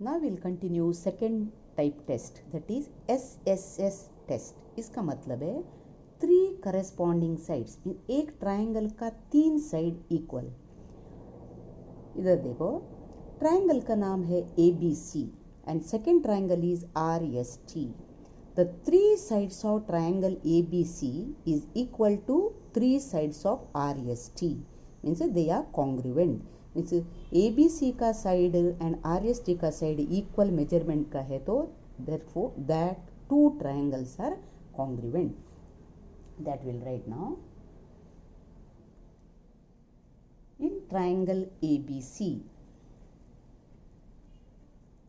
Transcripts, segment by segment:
Now we'll continue second type test, that is SSS test. इसका मतलब है 3 corresponding sides, एक ट्राइंगल का 3 साइड इक्वल। इधर देखो, ट्राइंगल का नाम है ABC and second triangle is RST. The 3 sides of triangle ABC is equal to 3 sides of RST. Means they are congruent. Means ABC का साइड and RST का side equal measurement का है, तो therefore that 2 triangles are congruent. That we'll write now. In triangle ABC,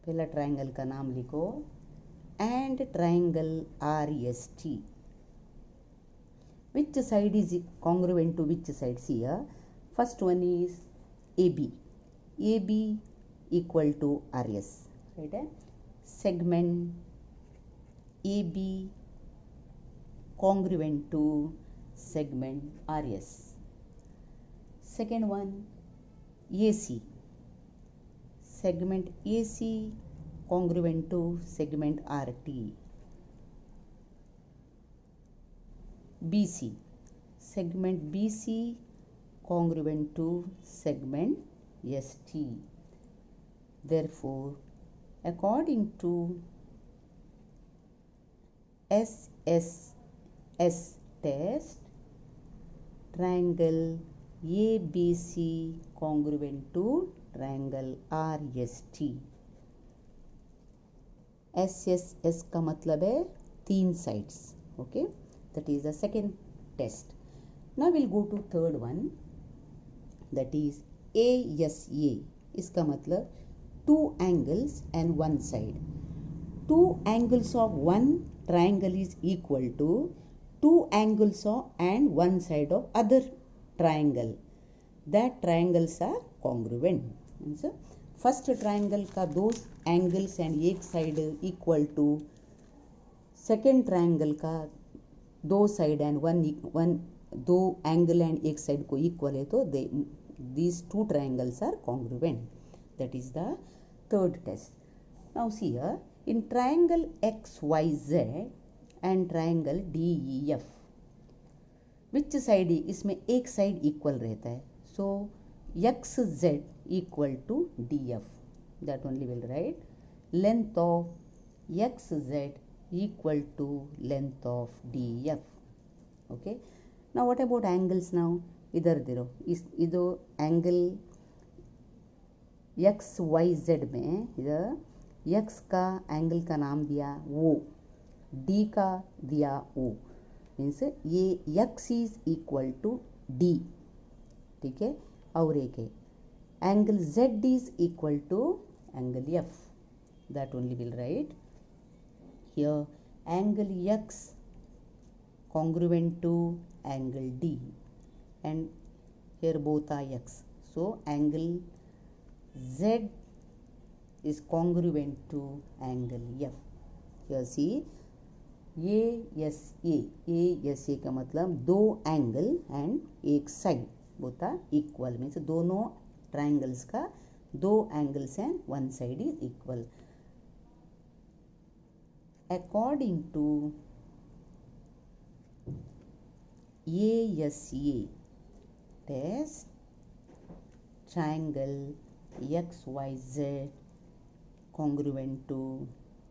पहला triangle का नाम लिखो, and triangle RST. Which side is congruent to which side? See here, first one is AB. AB equal to RS, right? Segment AB congruent to segment RS. Second one, AC. Segment AC congruent to segment RT. BC. Segment BC congruent to segment ST. Therefore, according to SSS test, triangle ABC congruent to triangle RST. SSS का मतलब है 3 sides. Okay, that is the second test. Now we'll go to third one, that is ASA. इसका मतलब 2 angles and 1 side. 2 angles of one triangle is equal to 2 angles of and 1 side of other triangle. That triangles are congruent. Means first triangle का 2 angles and 1 side equal to second triangle का 2 side and 2 angle and 1 side को equal है, तो these 2 triangles are congruent. That is the third test. Now see here, in triangle XYZ and triangle DEF, which side इसमें एक side equal रहता है, so XZ equal to DF. That only will write length of XZ equal to length of DF. Okay. Now what about angles now? इधर देखो, इधर angle XYZ में इधर X का एंगल का नाम दिया O, D का दिया O. मीन्स ये X is equal to D, ठीक है. और एक है angle Z is equal to angle F. That only will write here angle X congruent to angle D and here both are X, so angle Z is congruent to angle F. Here see ASA का मतलब 2 angle and एक side, both are equal. Means दोनों triangles का 2 angles and 1 side is equal. According to ASA test, triangle XYZ congruent to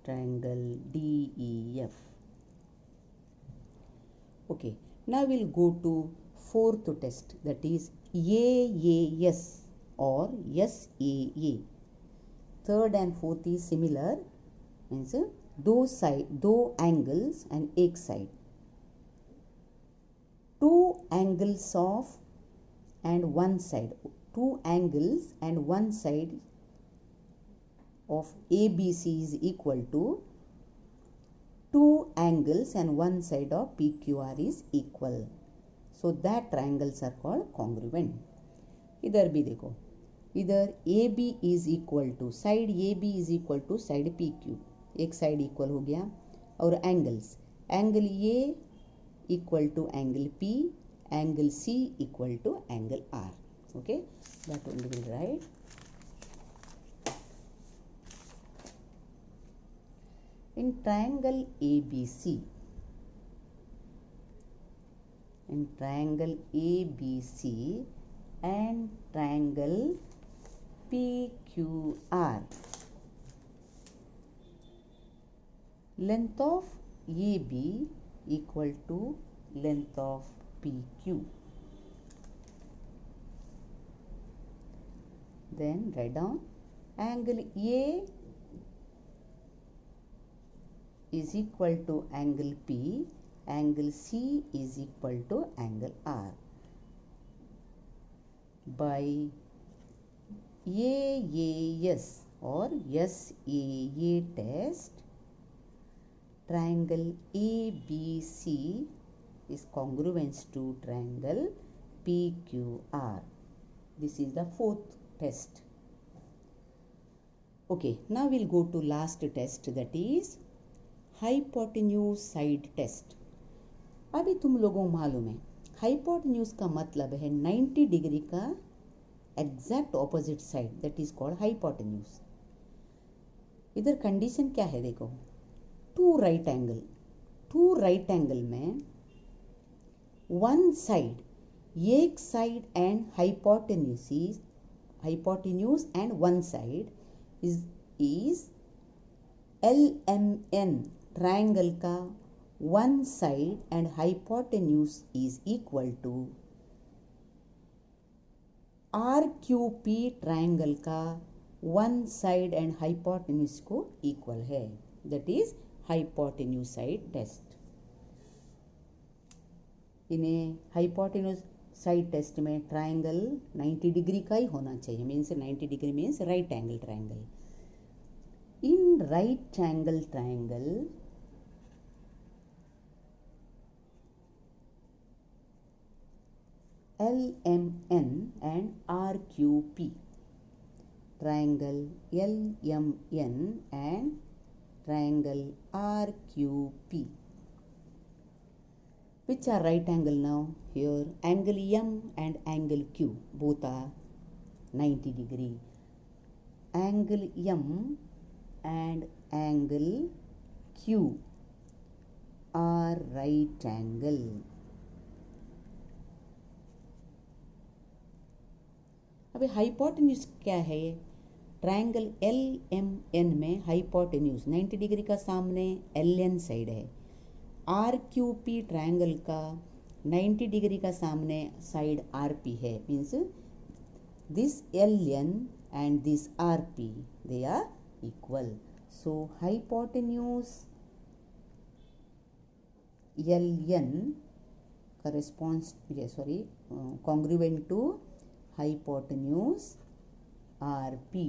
triangle DEF. Okay, now we'll go to fourth test, that is AAS or SAA. Third and fourth is similar, means 2 angles and एक side. 2 angles of and 1 side, 2 angles and 1 side of ABC is equal to 2 angles and 1 side of PQR is equal. So that triangles are called congruent. इधर भी देखो, इधर AB is equal to side AB is equal to side PQ, एक side equal हो गया. और angles, angle A equal to angle P, angle C equal to angle R. Okay, that only will write. In triangle ABC, and triangle PQR, length of AB equal to length of PQ. Then write down angle A is equal to angle P, angle C is equal to angle R. By AAS or SAA test, triangle ABC is congruent to triangle PQR. This is the fourth test. Okay, now we'll go to last test, that is hypotenuse side test. अभी तुम लोगों को मालूम है hypotenuse का मतलब है 90 degree का exact opposite side, that is called hypotenuse. इधर कंडीशन क्या है देखो, टू राइट एंगल में वन साइड, एक side and hypotenuse and one side is LMN. Triangle का one side and hypotenuse is equal to RQP. Triangle का one side and hypotenuse को equal है, that is hypotenuse side test. इन्हें hypotenuse side test में triangle 90 degree का ही होना चाहिए, means 90 degree means right angle triangle. In right angle triangle, LMN and RQP. Triangle LMN and triangle RQP. Which are right angle now? Here angle M and angle Q both are 90 degree. Angle M and angle Q are right angle. अभी hypotenuse क्या है? Triangle LMN में hypotenuse 90 degree का सामने LN side है. RQP triangle का 90 degree का सामने साइड RP है, means this LN and this RP they are equal. So hypotenuse LN corresponds congruent to hypotenuse RP.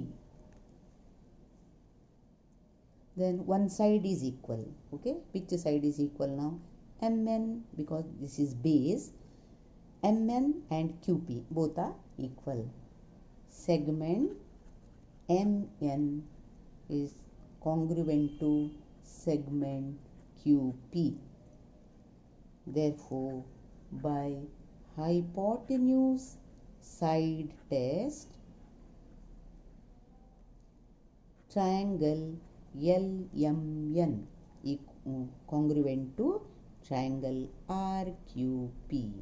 Then one side is equal. Okay, which side is equal now? MN, because this is base. MN and QP both are equal. Segment MN is congruent to segment QP. Therefore, by hypotenuse side test, triangle LMN is congruent to triangle RQP.